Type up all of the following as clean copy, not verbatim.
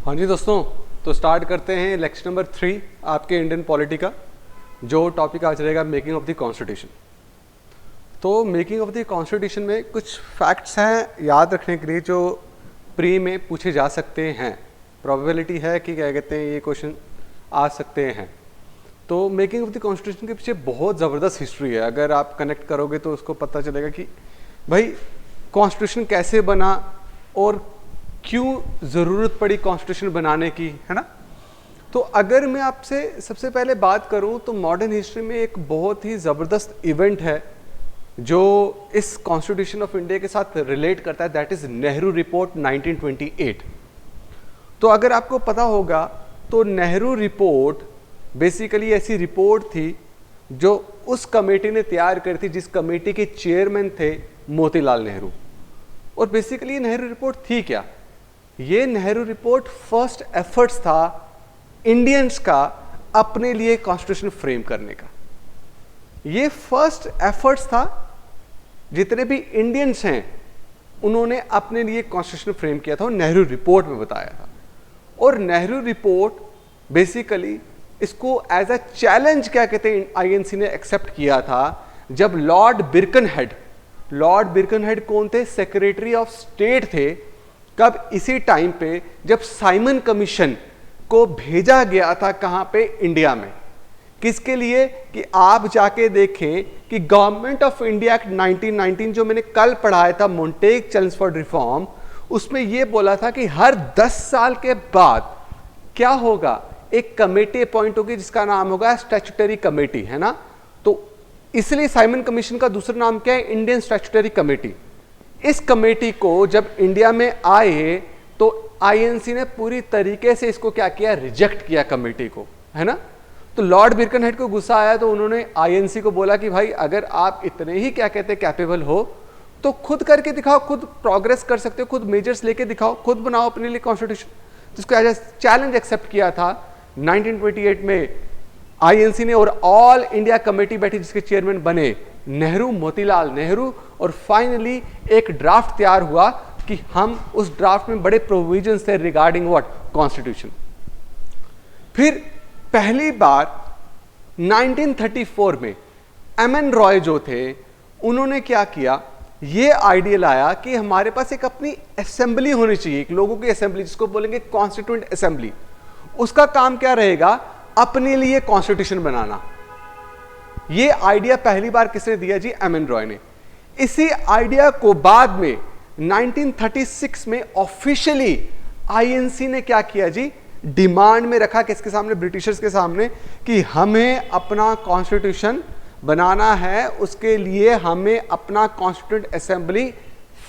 हाँ जी दोस्तों, तो स्टार्ट करते हैं लेक्चर नंबर 3 आपके इंडियन पॉलिटी का। जो टॉपिक आज रहेगा मेकिंग ऑफ द कॉन्स्टिट्यूशन। तो मेकिंग ऑफ द कॉन्स्टिट्यूशन में कुछ फैक्ट्स हैं याद रखने के लिए जो प्री में पूछे जा सकते हैं। प्रोबेबिलिटी है कि क्या कहते हैं ये क्वेश्चन आ सकते हैं। तो मेकिंग ऑफ द कॉन्स्टिट्यूशन के पीछे बहुत ज़बरदस्त हिस्ट्री है। अगर आप कनेक्ट करोगे तो उसको पता चलेगा कि भाई कॉन्स्टिट्यूशन कैसे बना और क्यों ज़रूरत पड़ी कॉन्स्टिट्यूशन बनाने की, है ना। तो अगर मैं आपसे सबसे पहले बात करूं तो मॉडर्न हिस्ट्री में एक बहुत ही ज़बरदस्त इवेंट है जो इस कॉन्स्टिट्यूशन ऑफ इंडिया के साथ रिलेट करता है, दैट इज़ नेहरू रिपोर्ट 1928। तो अगर आपको पता होगा तो नेहरू रिपोर्ट बेसिकली ऐसी रिपोर्ट थी जो उस कमेटी ने तैयार करी थी जिस कमेटी के चेयरमैन थे मोतीलाल नेहरू। और बेसिकली नेहरू रिपोर्ट थी क्या? ये नेहरू रिपोर्ट फर्स्ट एफर्ट्स था इंडियंस का अपने लिए कॉन्स्टिट्यूशन फ्रेम करने का। ये फर्स्ट एफर्ट्स था, जितने भी इंडियंस हैं उन्होंने अपने लिए कॉन्स्टिट्यूशन फ्रेम किया था और नेहरू रिपोर्ट में बताया था। और नेहरू रिपोर्ट बेसिकली इसको एज अ चैलेंज क्या कहते हैं आईएनसी ने एक्सेप्ट किया था जब लॉर्ड बिरकनहेड कौन थे? सेक्रेटरी ऑफ स्टेट थे। कब? इसी टाइम पे जब साइमन कमीशन को भेजा गया था कहां पे? इंडिया में। किसके लिए? कि आप जाके देखें कि गवर्नमेंट ऑफ इंडिया एक्ट 1919 जो मैंने कल पढ़ाया था, मोंटेग चेल्मसफोर्ड रिफॉर्म, उसमें यह बोला था कि हर 10 साल के बाद क्या होगा? एक कमेटी अपॉइंट होगी जिसका नाम होगा स्टैट्यूटरी कमेटी, है ना। तो इसलिए साइमन कमीशन का दूसरा नाम क्या है? Indian statutory committee. इस कमेटी को जब इंडिया में आए तो आईएनसी ने पूरी तरीके से इसको क्या किया? रिजेक्ट किया कमेटी को, है ना। तो लॉर्ड बिरकनहेड को गुस्सा आया तो उन्होंने आईएनसी को बोला कि भाई अगर आप इतने ही क्या कहते हैं कैपेबल हो तो खुद करके दिखाओ, खुद प्रोग्रेस कर सकते हो, खुद मेजर्स लेके दिखाओ, खुद बनाओ अपने लिए कॉन्स्टिट्यूशन। जिसको एज ए चैलेंज एक्सेप्ट किया था 1928 में आईएनसी ने। और ऑल इंडिया कमेटी बैठी जिसके चेयरमैन बने नेहरू, मोतीलाल नेहरू। और फाइनली एक ड्राफ्ट तैयार हुआ कि हम उस ड्राफ्ट में बड़े प्रोविजंस थे रिगार्डिंग व्हाट? कॉन्स्टिट्यूशन। फिर पहली बार 1934 में एमएन रॉय जो थे उन्होंने क्या किया? ये आइडिया लाया कि हमारे पास एक अपनी असेंबली होनी चाहिए, एक लोगों की असेंबली जिसको बोलेंगे कॉन्स्टिट्यूएंट असेंबली। उसका काम क्या रहेगा? अपने लिए कॉन्स्टिट्यूशन बनाना। ये आइडिया पहली बार किसने दिया जी? एमएन रॉय ने। इसी आइडिया को बाद में 1936 में ऑफिशियली आईएनसी ने क्या किया जी? डिमांड में रखा किसके सामने? ब्रिटिशर्स के सामने, कि हमें अपना कॉन्स्टिट्यूशन बनाना है, उसके लिए हमें अपना कॉन्स्टिट्यूएंट असेंबली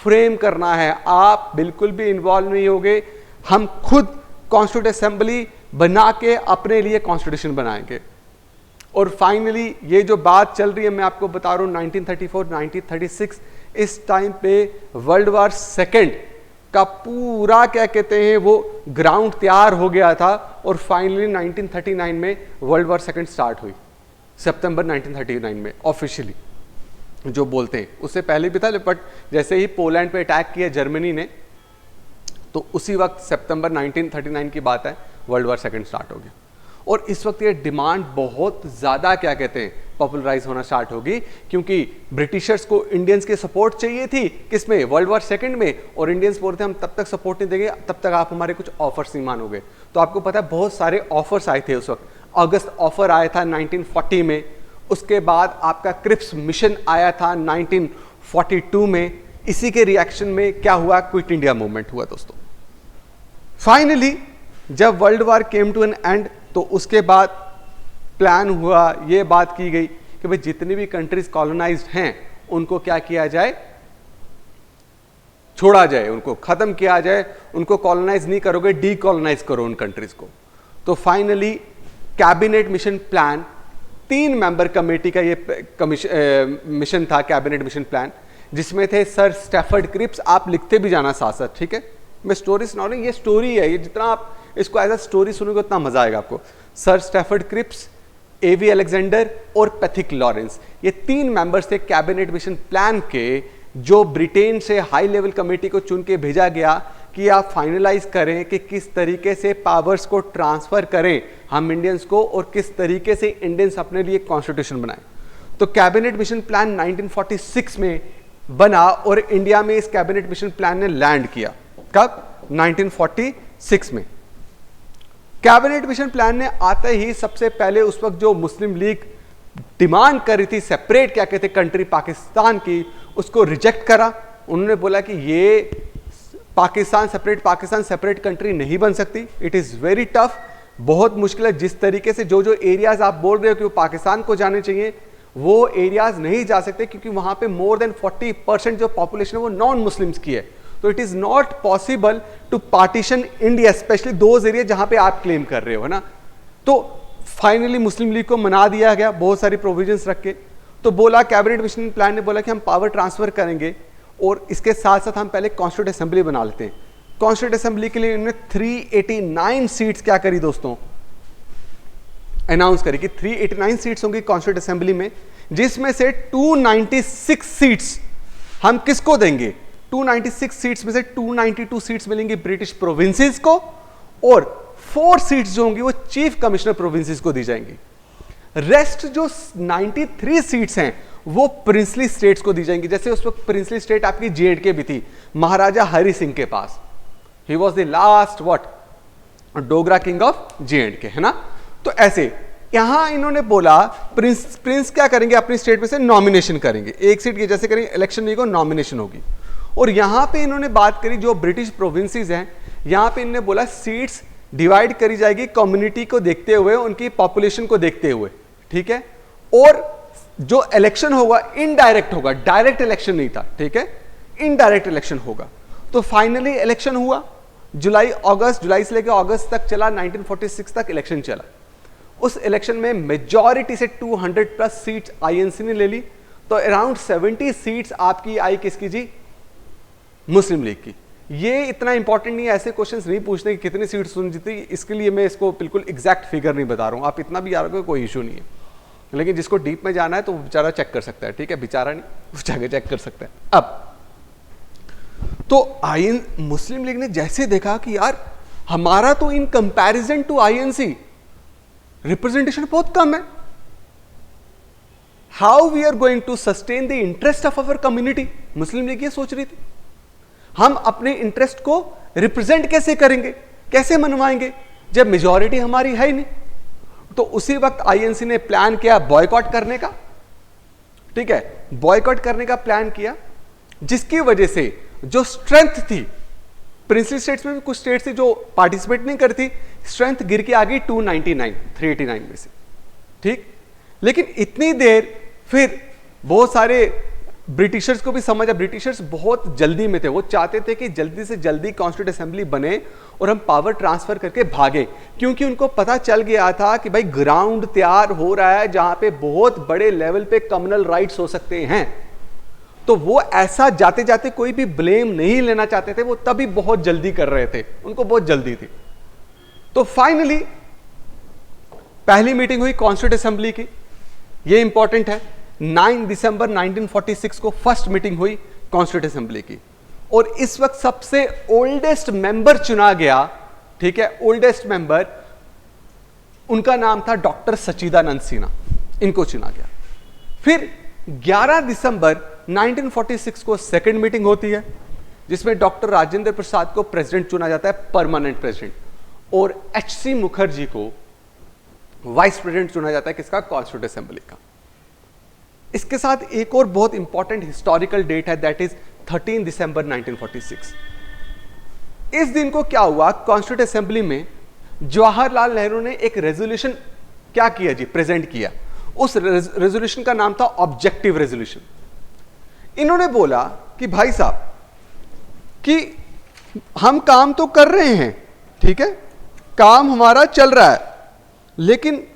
फ्रेम करना है। आप बिल्कुल भी इन्वॉल्व नहीं होगे, हम खुद कॉन्स्टिट्यूएंट असेंबली बना के अपने लिए कॉन्स्टिट्यूशन बनाएंगे। और फाइनली ये जो बात चल रही है मैं आपको बता रहा हूं 1934 1936, इस टाइम पे वर्ल्ड वॉर सेकेंड का पूरा क्या कहते हैं वो ग्राउंड तैयार हो गया था। और फाइनली 1939 में वर्ल्ड वॉर सेकेंड स्टार्ट हुई, सितंबर 1939 में ऑफिशियली जो बोलते हैं। उससे पहले भी था, बट जैसे ही पोलैंड पे अटैक किया जर्मनी ने तो उसी वक्त सितंबर 1939 की बात है, वर्ल्ड वॉर सेकेंड स्टार्ट हो गया। और इस वक्त ये डिमांड बहुत ज़्यादा क्या कहते हैं पॉपुलराइज होना स्टार्ट होगी, क्योंकि ब्रिटिशर्स को इंडियंस की सपोर्ट चाहिए थी किसमें? वर्ल्ड वॉर सेकंड में। और इंडियंस बोलते हैं हम तब तक सपोर्ट नहीं देंगे तब तक आप हमारे कुछ ऑफर्स नहीं मानोगे। तो आपको पता है बहुत सारे ऑफर्स आए थे उस वक्त। अगस्त ऑफर आया था 1940 में, उसके बाद आपका क्रिप्स मिशन आया था 1942 में। इसी के रिएक्शन में क्या हुआ? क्विट इंडिया मूवमेंट हुआ दोस्तों। फाइनली जब world war came to an end तो उसके बाद प्लान हुआ, ये बात की गई कि भाई जितनी भी कंट्रीज कॉलोनाइज्ड हैं उनको क्या किया जाए? छोड़ा जाए, उनको खत्म किया जाए। उनको कॉलोनाइज नहीं करोगे, डीकॉलोनाइज करो उन कंट्रीज को। तो finally cabinet mission plan, 3 member committee का ये मिशन था, कैबिनेट मिशन प्लान, जिसमें थे सर स्टैफर्ड क्रिप्स। आप लिखते भी जाना साथ साथ, ठीक है। मैं स्टोरी सुना रहा हूं, ये स्टोरी है, ये जितना आप इसको एज अ स्टोरी सुनोगे उतना मजा आएगा आपको। सर स्टैफर्ड क्रिप्स, एवी अलेक्जेंडर और पैथिक लॉरेंस, ये 3 मेंबर्स थे कैबिनेट मिशन प्लान के, जो ब्रिटेन से हाई लेवल कमेटी को चुन के भेजा गया कि आप फाइनलाइज करें कि किस तरीके से पावर्स को ट्रांसफर करें हम इंडियंस को, और किस तरीके से इंडियंस अपने लिए कॉन्स्टिट्यूशन बनाएं। तो कैबिनेट मिशन प्लान 1946 में बना और इंडिया में इस कैबिनेट मिशन प्लान ने लैंड किया। कब? 1946 में। कैबिनेट मिशन प्लान ने आते ही सबसे पहले उस वक्त जो मुस्लिम लीग डिमांड कर रही थी सेपरेट क्या कहते कंट्री पाकिस्तान की, उसको रिजेक्ट करा। उन्होंने बोला कि ये पाकिस्तान सेपरेट कंट्री नहीं बन सकती, इट इज वेरी टफ, बहुत मुश्किल है। जिस तरीके से जो एरियाज आप बोल रहे हो कि वो पाकिस्तान को जाने चाहिए, वो एरियाज नहीं जा सकते क्योंकि वहां पे मोर देन 40% जो पॉपुलेशन है वो नॉन मुस्लिम्स की है। तो it is not possible to partition India, specially those area जहां पे आप क्लेम कर रहे हो, है ना। तो फाइनली मुस्लिम लीग को मना दिया गया बहुत सारी प्रोविजंस रख के। तो बोला कैबिनेट मिशन प्लान ने बोला कि हम पावर ट्रांसफर करेंगे और इसके साथ साथ हम पहले कॉन्स्टिट्यूंट असेंबली बना लेते हैं। कॉन्स्टिट्यूंट असेंबली के लिए इन्होंने 389 सीट्स क्या करी दोस्तों, अनाउंस करी कि 389 सीट्स होंगी कॉन्स्टिट्यूंट असेंबली में, जिसमें से 296 सीट्स हम किसको देंगे? 296 सीट्स में से 292 सीट्स मिलेंगी ब्रिटिश प्रोविंसेस को, और 4 सीट्स जो होंगी वो चीफ कमिश्नर प्रोविंसेस को दी जाएंगी। रेस्ट जो 93 सीट्स हैं वो प्रिंसली स्टेट्स को दी जाएंगी। जैसे उस वक्त प्रिंसली स्टेट आपकी J&K भी थी, महाराजा हरि सिंह के पास। He was the last Dogra king of J&K, है ना। तो ऐसे यहां इन्होंने बोला प्रिंस क्या करेंगे, अपनी स्टेट में से नॉमिनेशन करेंगे, एक सीट की जैसे करेंगे, इलेक्शन नहीं होगा, नॉमिनेशन होगी। और यहां पे इन्होंने बात करी जो ब्रिटिश प्रोविंसेस हैं, यहां पे इन्होंने बोला सीट्स डिवाइड करी जाएगी कम्युनिटी को देखते हुए, उनकी पॉपुलेशन को देखते हुए, ठीक है। और जो इलेक्शन होगा इनडायरेक्ट होगा, डायरेक्ट इलेक्शन नहीं था, ठीक है, इनडायरेक्ट इलेक्शन होगा। तो फाइनली इलेक्शन हुआ, जुलाई से लेकर अगस्त तक चला, 1946 तक इलेक्शन चला। उस इलेक्शन में मेजॉरिटी से 200+ सीट्स आईएनसी ने ले ली। तो अराउंड 70 सीट्स आपकी आई किसकी जी? मुस्लिम लीग की। ये इतना इंपॉर्टेंट नहीं है, ऐसे क्वेश्चंस नहीं पूछते कि कितनी सीट्स सुन जीती, इसके लिए मैं इसको बिल्कुल एग्जैक्ट फिगर नहीं बता रहा हूं। आप इतना भी याद रखो, कोई इशू नहीं है, लेकिन जिसको डीप में जाना है तो वो बेचारा चेक कर सकता है, ठीक है, बेचारा नहीं, वो जाके चेक कर सकता है। अब तो मुस्लिम लीग ने जैसे देखा कि यार हमारा तो in comparison to INC representation बहुत कम है, how we are going to sustain the interest of our community, Muslim League ये सोच रही थी, हम अपने इंटरेस्ट को रिप्रेजेंट कैसे करेंगे, कैसे मनवाएंगे जब मेजॉरिटी हमारी है ही नहीं। तो उसी वक्त आईएनसी ने प्लान किया बॉयकॉट करने का, ठीक है, बॉयकॉट करने का प्लान किया, जिसकी वजह से जो स्ट्रेंथ थी प्रिंसली स्टेट्स में भी कुछ स्टेट्स थी जो पार्टिसिपेट नहीं करती, स्ट्रेंथ गिर के आ गई 389 में से, ठीक। लेकिन इतनी देर फिर बहुत सारे ब्रिटिशर्स को भी समझा, ब्रिटिशर्स बहुत जल्दी में थे, वो चाहते थे कि जल्दी से जल्दी कॉन्स्टिट्यूंट असेंबली बने और हम पावर ट्रांसफर करके भागे, क्योंकि उनको पता चल गया था कि भाई ग्राउंड तैयार हो रहा है जहां पे बहुत बड़े लेवल पे कम्युनल राइट्स हो सकते हैं। तो वो ऐसा जाते जाते कोई भी ब्लेम नहीं लेना चाहते थे, वो तभी बहुत जल्दी कर रहे थे, उनको बहुत जल्दी थी। तो फाइनली पहली मीटिंग हुई कॉन्स्टिट्यूंट असेंबली की, ये इंपॉर्टेंट है, 9 दिसंबर 1946 को फर्स्ट मीटिंग हुई कॉन्स्टिट्यूंट असेंबली की। और इस वक्त सबसे ओल्डेस्ट मेंबर चुना गया, ठीक है, ओल्डेस्ट मेंबर, उनका नाम था डॉक्टर सच्चिदानंद सिन्हा, इनको चुना गया। फिर 11 दिसंबर 1946 को सेकंड मीटिंग होती है, जिसमें डॉक्टर राजेंद्र प्रसाद को प्रेसिडेंट चुना जाता है, परमानेंट प्रेसिडेंट, और एच.सी. मुखर्जी को वाइस प्रेसिडेंट चुना जाता है, किसका? कॉन्स्टिट्यूंट असेंबली का। इसके साथ एक और बहुत इंपॉर्टेंट हिस्टोरिकल डेट है, दैट इज 13 दिसंबर 1946। इस दिन को क्या हुआ, कॉन्स्टिट्यूंट असेंबली में जवाहरलाल नेहरू ने एक रेजोल्यूशन क्या किया जी, प्रेजेंट किया। उस रेजोल्यूशन का नाम था ऑब्जेक्टिव रेजोल्यूशन। इन्होंने बोला कि भाई साहब कि हम काम तो कर रहे हैं, ठीक है, काम हमारा चल रहा है, लेकिन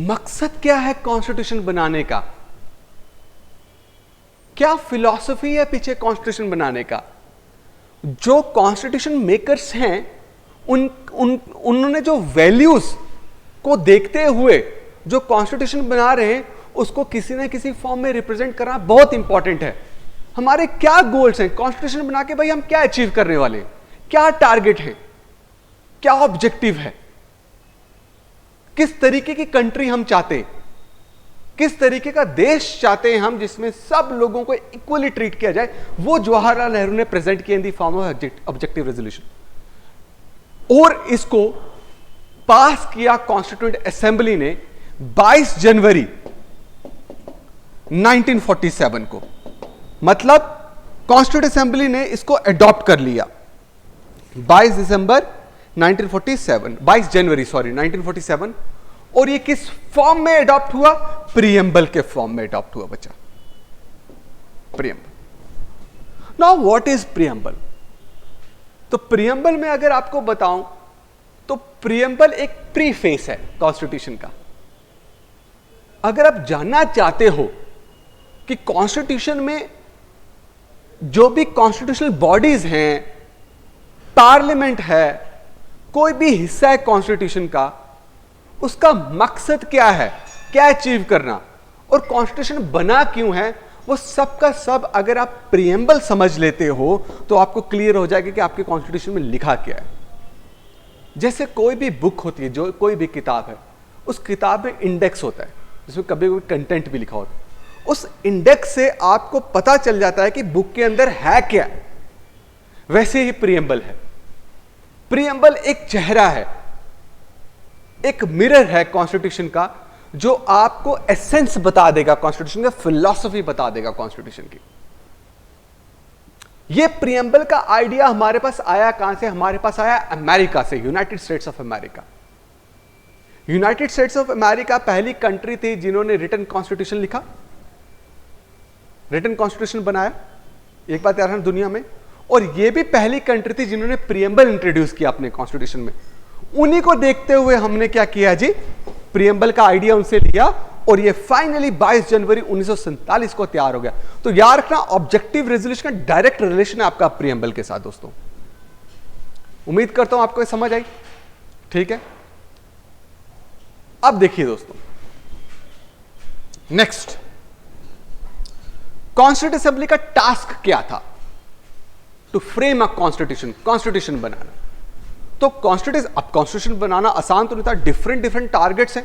मकसद क्या है कॉन्स्टिट्यूशन बनाने का, क्या फिलॉसफी है पीछे कॉन्स्टिट्यूशन बनाने का। जो कॉन्स्टिट्यूशन मेकर्स हैं उन्होंने जो वैल्यूज को देखते हुए जो कॉन्स्टिट्यूशन बना रहे हैं उसको किसी ना किसी फॉर्म में रिप्रेजेंट करना बहुत इंपॉर्टेंट है। हमारे क्या गोल्स हैं, कॉन्स्टिट्यूशन बना के भाई हम क्या अचीव करने वाले हैं, क्या टारगेट है, क्या ऑब्जेक्टिव है, किस तरीके की कंट्री हम चाहते हैं, किस तरीके का देश चाहते हैं हम जिसमें सब लोगों को इक्वली ट्रीट किया जाए, वो जवाहरलाल नेहरू ने प्रेजेंट किया in the form of objective resolution. और इसको पास किया कॉन्स्टिट्यूएंट असेंबली ने 22 जनवरी 1947 को, मतलब कॉन्स्टिट्यूएंट असेंबली ने इसको अडॉप्ट कर लिया 22 दिसंबर 1947, 22 जनवरी सॉरी 1947। और ये किस फॉर्म में अडॉप्ट हुआ? प्रीएम्बल के फॉर्म में अडॉप्ट हुआ बच्चा, preamble. Now what is preamble? तो प्रीएम्बल में अगर आपको बताऊं तो प्रीएम्बल एक प्रीफेस है कॉन्स्टिट्यूशन का। अगर आप जानना चाहते हो कि कॉन्स्टिट्यूशन में जो भी कॉन्स्टिट्यूशनल बॉडीज हैं, पार्लियामेंट है, कोई भी हिस्सा है कॉन्स्टिट्यूशन का, उसका मकसद क्या है, क्या अचीव करना, और कॉन्स्टिट्यूशन बना क्यों है, वो सब का सब अगर आप प्रीएम्बल समझ लेते हो तो आपको क्लियर हो जाएगा कि आपके कॉन्स्टिट्यूशन में लिखा क्या है। जैसे कोई भी बुक होती है, जो कोई भी किताब है, उस किताब में इंडेक्स होता है जिसमें कभी कभी कंटेंट भी लिखा होता है। उस इंडेक्स से आपको पता चल जाता है कि बुक के अंदर है क्या। वैसे ही प्रीएम्बल है। प्रीएम्बल एक चेहरा है, एक मिरर है कॉन्स्टिट्यूशन का, जो आपको एसेंस बता देगा कॉन्स्टिट्यूशन का, फिलॉसफी बता देगा कॉन्स्टिट्यूशन की। यह प्रीएम्बल का आइडिया हमारे पास आया कहां से? हमारे पास आया अमेरिका से, United states of America. United states of America पहली कंट्री थी जिन्होंने रिटन कॉन्स्टिट्यूशन लिखा, रिटन कॉन्स्टिट्यूशन बनाया, एक बात याद रखना दुनिया में। और यह भी पहली कंट्री थी जिन्होंने प्रीएम्बल इंट्रोड्यूस किया अपने कॉन्स्टिट्यूशन में। उन्हीं को देखते हुए हमने क्या किया जी, प्रीएम्बल का आइडिया उनसे लिया, और ये फाइनली 22 जनवरी 1947 को तैयार हो गया। तो याद रखना, ऑब्जेक्टिव रेजोल्यूशन का डायरेक्ट रिलेशन है आपका प्रीएम्बल के साथ दोस्तों। उम्मीद करता हूं आपको ये समझ आई, ठीक है। अब देखिए दोस्तों, नेक्स्ट कॉन्स्टिट्यूंट असेंबली का टास्क क्या था? To frame a constitution, constitution बनाना। तो कॉन्स्टिट्यूशन बनाना आसान तो नहीं था, डिफरेंट टारगेट्स हैं,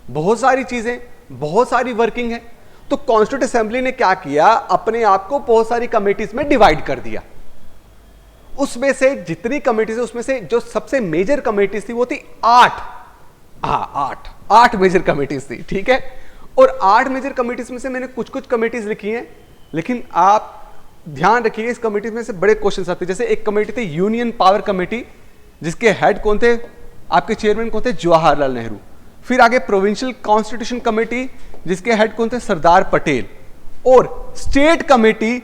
बहुत सारी चीजें, बहुत सारी वर्किंग है। तो कॉन्स्टिट्यूंट असेंबली ने क्या किया, अपने आप को बहुत सारी कमेटीज में डिवाइड कर दिया। उसमें से जितनी कमेटीज है, उसमें से जो सबसे मेजर कमेटीज थी वो थी 8 मेजर कमेटीज थी, ठीक है। और 8 मेजर कमेटीज में से मैंने कुछ कमेटीज लिखी हैं, लेकिन आप ध्यान रखिए इस कमेटीज में से बड़े क्वेश्चन आते हैं। जैसे एक कमेटी थी यूनियन पावर कमेटी, जिसके हेड कौन थे, आपके चेयरमैन कौन थे, जवाहरलाल नेहरू। फिर आगे प्रोविंशियल कॉन्स्टिट्यूशन कमेटी, जिसके हेड कौन थे, सरदार पटेल। और स्टेट कमेटी,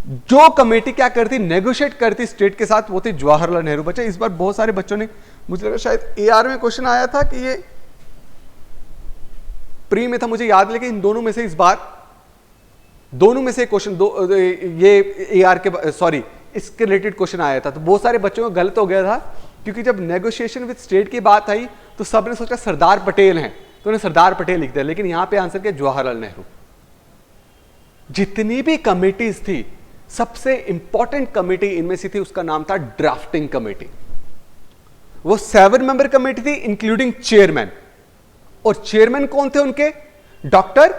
जो कमेटी क्या करती, नेगोशिएट करती स्टेट के साथ, वो थे जवाहरलाल नेहरू। बच्चे इस बार बहुत सारे बच्चों ने, मुझे लगा शायद एआर में क्वेश्चन आया था कि ये प्री में था, मुझे याद, लेकिन इन दोनों में से इस बार दोनों में से क्वेश्चन ये एआर के सॉरी इसके रिलेटेड क्वेश्चन आया था। तो बहुत सारे बच्चों को गलत हो गया था, क्योंकि जब नेगोशिएशन विद स्टेट की बात आई तो सबने सोचा सरदार पटेल हैं, तो उन्हें सरदार पटेल लिख दिया, लेकिन यहां पे आंसर किया जवाहरलाल नेहरू। जितनी भी कमिटीज थी, सबसे इंपॉर्टेंट कमेटी इनमें से थी, उसका नाम था ड्राफ्टिंग कमेटी। वो 7 मेंबर कमेटी थी इंक्लूडिंग चेयरमैन। और चेयरमैन कौन थे उनके? डॉक्टर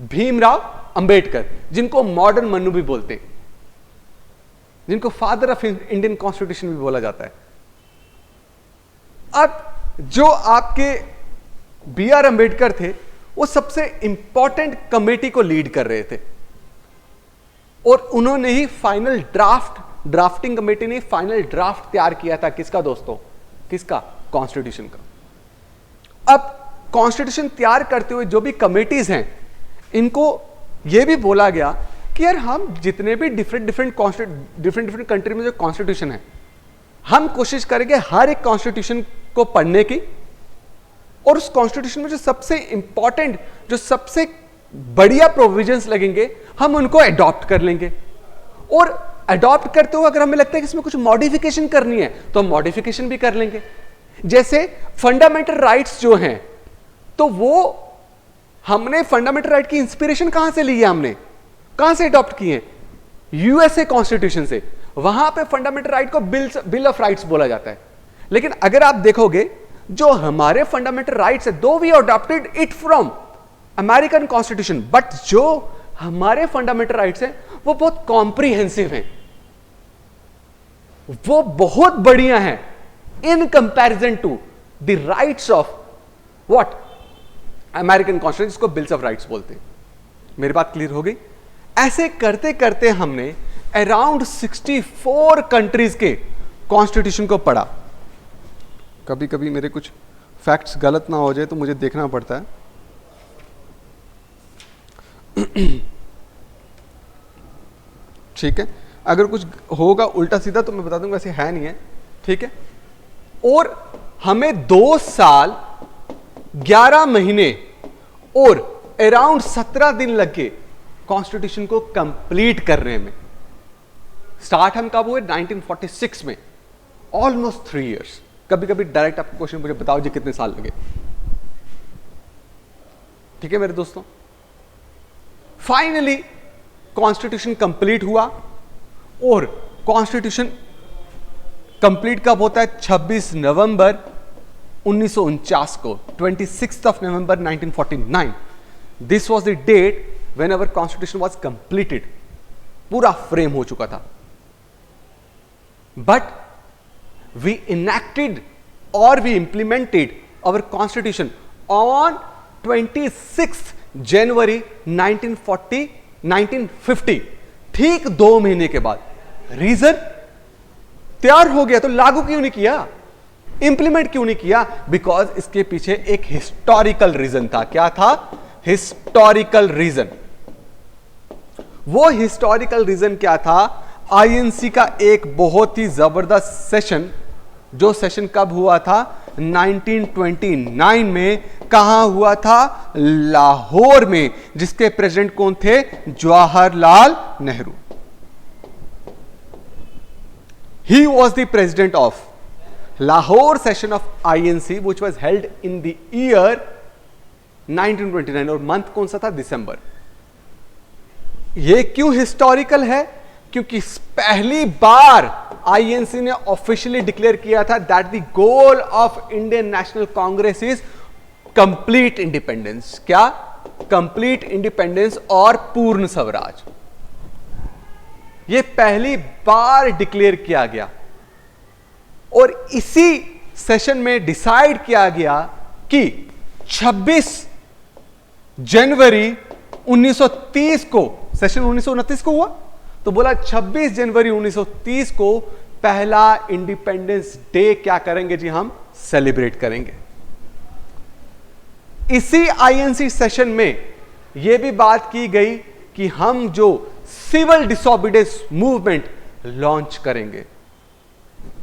भीमराव अंबेडकर, जिनको मॉडर्न मन्नू भी बोलते हैं, जिनको फादर ऑफ इंडियन कॉन्स्टिट्यूशन भी बोला जाता है। अब जो आपके बी.आर. अंबेडकर थे, वो सबसे इंपॉर्टेंट कमेटी को लीड कर रहे थे, और उन्होंने ही फाइनल ड्राफ्टिंग कमेटी ने फाइनल ड्राफ्ट तैयार किया था। किसका दोस्तों? किसका? कॉन्स्टिट्यूशन का। अब कॉन्स्टिट्यूशन तैयार करते हुए जो भी कमेटीज हैं, इनको यह भी बोला गया कि यार हम जितने भी डिफरेंट कंट्री में जो कॉन्स्टिट्यूशन है, हम कोशिश करेंगे हर एक कॉन्स्टिट्यूशन को पढ़ने की, और उस कॉन्स्टिट्यूशन में जो सबसे इंपॉर्टेंट, जो सबसे बढ़िया प्रोविजंस लगेंगे, हम उनको अडॉप्ट कर लेंगे। और अडॉप्ट करते हुए अगर हमें लगता है कि इसमें कुछ मॉडिफिकेशन करनी है, तो हम मॉडिफिकेशन भी कर लेंगे। जैसे फंडामेंटल राइट्स जो हैं, तो वो हमने फंडामेंटल राइट की इंस्पिरेशन कहां से ली है, हमने कहां से अडॉप्ट की है? यूएसए कॉन्स्टिट्यूशन से, वहां पे फंडामेंटल राइट को बिल ऑफ राइट्स बोला जाता है। लेकिन अगर आप देखोगे जो हमारे फंडामेंटल राइट्स है, though we adopted it from American constitution, but जो हमारे फंडामेंटल राइट्स हैं वो बहुत कॉम्प्रिहेंसिव हैं, वो बहुत बढ़िया हैं in comparison to the rights of what American constitution, जिसको बिल्स ऑफ राइट्स बोलते हैं। मेरी बात क्लियर हो गई? ऐसे करते करते हमने अराउंड 64 कंट्रीज के कॉन्स्टिट्यूशन को पढ़ा। कभी कभी मेरे कुछ फैक्ट्स गलत ना हो जाए तो मुझे देखना पड़ता है। ठीक है, अगर कुछ होगा उल्टा सीधा तो मैं बता दूंगा, वैसे है नहीं है। ठीक है, और हमें 2 साल 11 महीने और अराउंड 17 दिन लगे कॉन्स्टिट्यूशन को कंप्लीट करने में। स्टार्ट हम कब हुए? 1946 में, ऑलमोस्ट 3 इयर्स। कभी कभी डायरेक्ट आपको क्वेश्चन मुझे बताओ जी कितने साल लगे। ठीक है मेरे दोस्तों, फाइनली कॉन्स्टिट्यूशन कंप्लीट हुआ। और कॉन्स्टिट्यूशन कंप्लीट कब होता है? 26 नवंबर 1949 को, 26th of November 1949। This was the date when our constitution was completed. पूरा फ्रेम हो चुका था, but we enacted or we implemented our constitution on 26th January 1950, ठीक 2 महीने के बाद। रीजन, तैयार हो गया तो लागू क्यों नहीं किया, इंप्लीमेंट क्यों नहीं किया? बिकॉज इसके पीछे एक हिस्टोरिकल रीजन था। क्या था? Historical reason. वो हिस्टोरिकल रीजन क्या था? आईएनसी का एक बहुत ही जबरदस्त सेशन, जो सेशन कब हुआ था? 1929 में। कहां हुआ था? लाहौर में। जिसके प्रेसिडेंट कौन थे? जवाहरलाल नेहरू। ही was the president of Lahore session of INC which was held in the year 1929। और मंथ कौन सा था? दिसंबर। यह क्यों हिस्टोरिकल है? क्योंकि पहली बार आईएनसी ने ऑफिशियली डिक्लेयर किया था that the goal of Indian national Congress is complete independence. क्या? कंप्लीट इंडिपेंडेंस और पूर्ण स्वराज। यह पहली बार डिक्लेयर किया गया। और इसी सेशन में डिसाइड किया गया कि 26 जनवरी 1930 को, सेशन 1929 को हुआ, तो बोला 26 जनवरी 1930 को पहला इंडिपेंडेंस डे क्या करेंगे जी? हम सेलिब्रेट करेंगे। इसी आईएनसी सेशन में यह भी बात की गई कि हम जो सिविल डिसोबीडियंस मूवमेंट लॉन्च करेंगे।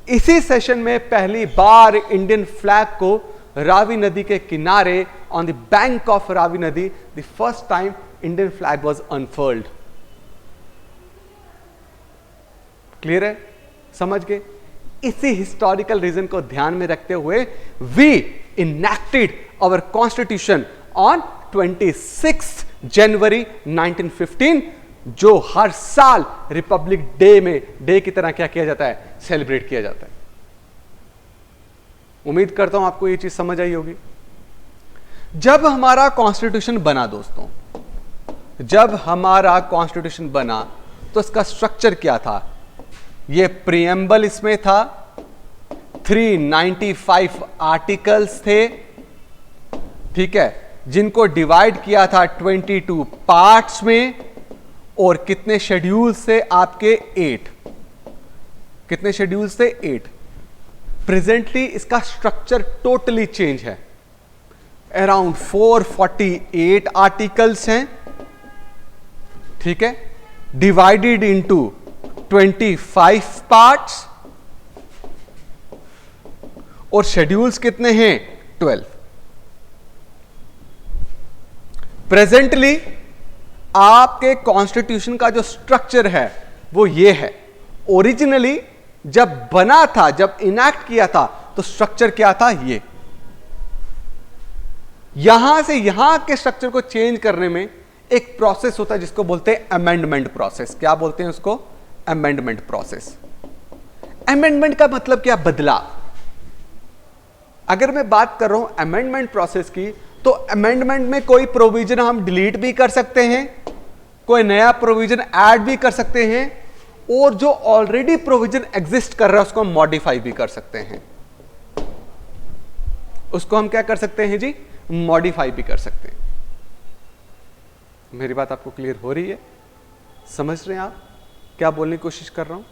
इसी सेशन में पहली बार इंडियन फ्लैग को रावी नदी के किनारे, on the bank of Ravi नदी, the first time Indian flag was unfurled. Clear है? समझ गए? इसी हिस्टोरिकल रीजन को ध्यान में रखते हुए we enacted our constitution on 26 January 1915, जो हर साल रिपब्लिक डे में डे की तरह क्या किया जाता है? सेलिब्रेट किया जाता है। उम्मीद करता हूं आपको यह चीज समझ आई होगी। जब हमारा कॉन्स्टिट्यूशन बना दोस्तों, जब हमारा कॉन्स्टिट्यूशन बना तो इसका स्ट्रक्चर क्या था? ये प्रीएम्बल इसमें था, 395 आर्टिकल्स थे। ठीक है, जिनको डिवाइड किया था 22 पार्ट्स में, और कितने शेड्यूल्स थे आपके? 8। कितने शेड्यूल्स थे? 8। प्रेजेंटली इसका स्ट्रक्चर टोटली चेंज है। अराउंड 448 आर्टिकल्स हैं। ठीक है, डिवाइडेड इनटू 25 पार्ट्स, और शेड्यूल्स कितने हैं? 12। प्रेजेंटली आपके कॉन्स्टिट्यूशन का जो स्ट्रक्चर है वो ये है। ओरिजिनली जब बना था, जब इनैक्ट किया था, तो स्ट्रक्चर क्या था? ये। यहां से यहां के स्ट्रक्चर को चेंज करने में एक प्रोसेस होता है जिसको बोलते हैं अमेंडमेंट प्रोसेस। क्या बोलते हैं उसको? Amendment process. अमेंडमेंट का मतलब क्या? बदलाव। अगर मैं बात कर रहा हूं अमेंडमेंट प्रोसेस की, तो अमेंडमेंट में कोई प्रोविजन हम डिलीट भी कर सकते हैं, कोई नया प्रोविजन ऐड भी कर सकते हैं, और जो ऑलरेडी प्रोविजन एग्जिस्ट कर रहा है उसको हम मॉडिफाई भी कर सकते हैं। उसको हम क्या कर सकते हैं जी? मॉडिफाई भी कर सकते हैं। मेरी बात आपको क्लियर हो रही है? समझ रहे हैं आप क्या बोलने की कोशिश कर रहा हूं?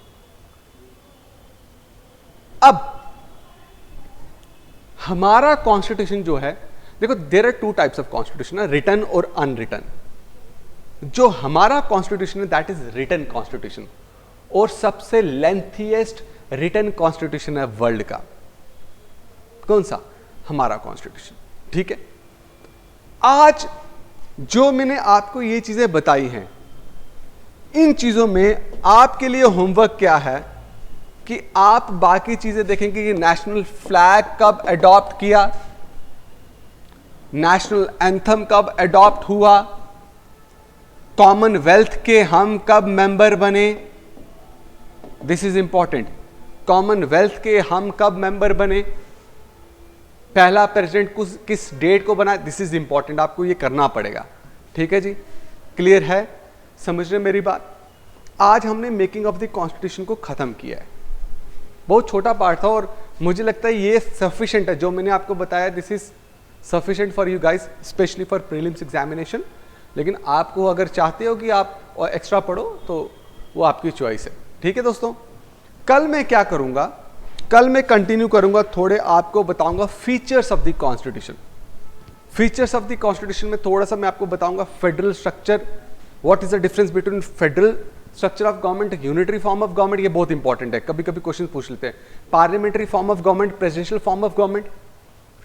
अब हमारा कॉन्स्टिट्यूशन जो है, देखो there are two types of constitution, written और अनरिटन। जो हमारा कॉन्स्टिट्यूशन है दैट इज रिटन कॉन्स्टिट्यूशन, और सबसे लेंथीएस्ट रिटन कॉन्स्टिट्यूशन है वर्ल्ड का। कौन सा? हमारा कॉन्स्टिट्यूशन। ठीक है, आज जो मैंने आपको ये चीजें बताई हैं, इन चीजों में आपके लिए होमवर्क क्या है कि आप बाकी चीजें देखेंगे कि नेशनल फ्लैग कब अडॉप्ट किया, नेशनल एंथम कब अडॉप्ट हुआ, कॉमनवेल्थ के हम कब मेंबर बने, दिस इज इंपॉर्टेंट। कॉमनवेल्थ के हम कब मेंबर बने, पहला प्रेसिडेंट किस डेट को बना, दिस इज इंपॉर्टेंट, आपको ये करना पड़ेगा। ठीक है जी, क्लियर है? समझ रहे मेरी बात? आज हमने मेकिंग ऑफ द कॉन्स्टिट्यूशन को खत्म किया है। बहुत छोटा पार्ट था और मुझे लगता है ये सफिशिएंट है जो मैंने आपको बताया। This is sufficient for you guys, specially for prelims examination. लेकिन आपको अगर चाहते हो कि आप एक्स्ट्रा पढ़ो तो वो आपकी चॉइस है। ठीक है दोस्तों, कल मैं क्या करूंगा, कल मैं कंटिन्यू करूंगा, थोड़े आपको बताऊंगा features of the constitution. Features of the constitution में थोड़ा सा मैं आपको बताऊंगा federal structure, what is the difference between federal structure of government, unitary form of government, ये बहुत इंपॉर्टेंट है, कभी कभी क्वेश्चन पूछ लेते हैं। Parliamentary form of government, presidential form of government.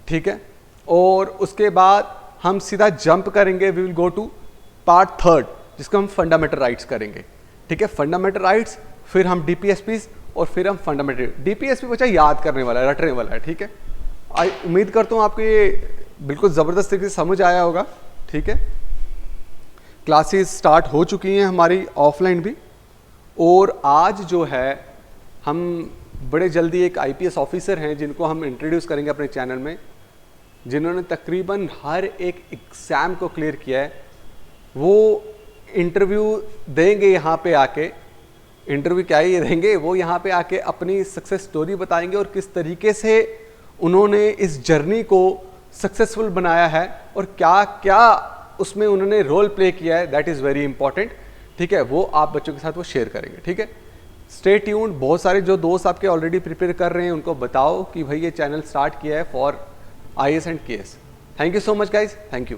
ठीक है, और उसके बाद हम सीधा जंप करेंगे, we will go to part third जिसको हम फंडामेंटल राइट्स करेंगे। ठीक है, फंडामेंटल राइट्स, फिर हम डीपीएसपीज, और फिर हम फंडामेंटल। डीपीएसपी बच्चा याद करने वाला है, रटने वाला है। ठीक है, उम्मीद करता हूँ आपको ये बिल्कुल ज़बरदस्त तरीके से समझ आया होगा। ठीक है, क्लासेस स्टार्ट हो चुकी हैं हमारी ऑफलाइन भी, और आज जो है हम बड़े जल्दी एक आईपीएस ऑफिसर हैं जिनको हम इंट्रोड्यूस करेंगे अपने चैनल में, जिन्होंने तकरीबन हर एक एग्ज़ाम को क्लियर किया है। वो इंटरव्यू देंगे यहाँ पे आके, इंटरव्यू क्या ही देंगे, वो यहाँ पे आके अपनी सक्सेस स्टोरी बताएंगे और किस तरीके से उन्होंने इस जर्नी को सक्सेसफुल बनाया है और क्या क्या उसमें उन्होंने रोल प्ले किया है, दैट इज़ वेरी इंपॉर्टेंट। ठीक है, वो आप बच्चों के साथ वो शेयर करेंगे। ठीक है, स्टे ट्यून्ड। बहुत सारे जो दोस्त आपके ऑलरेडी प्रिपेयर कर रहे हैं उनको बताओ कि भाई ये चैनल स्टार्ट किया है for IAS and KS। Thank you so much guys, thank you.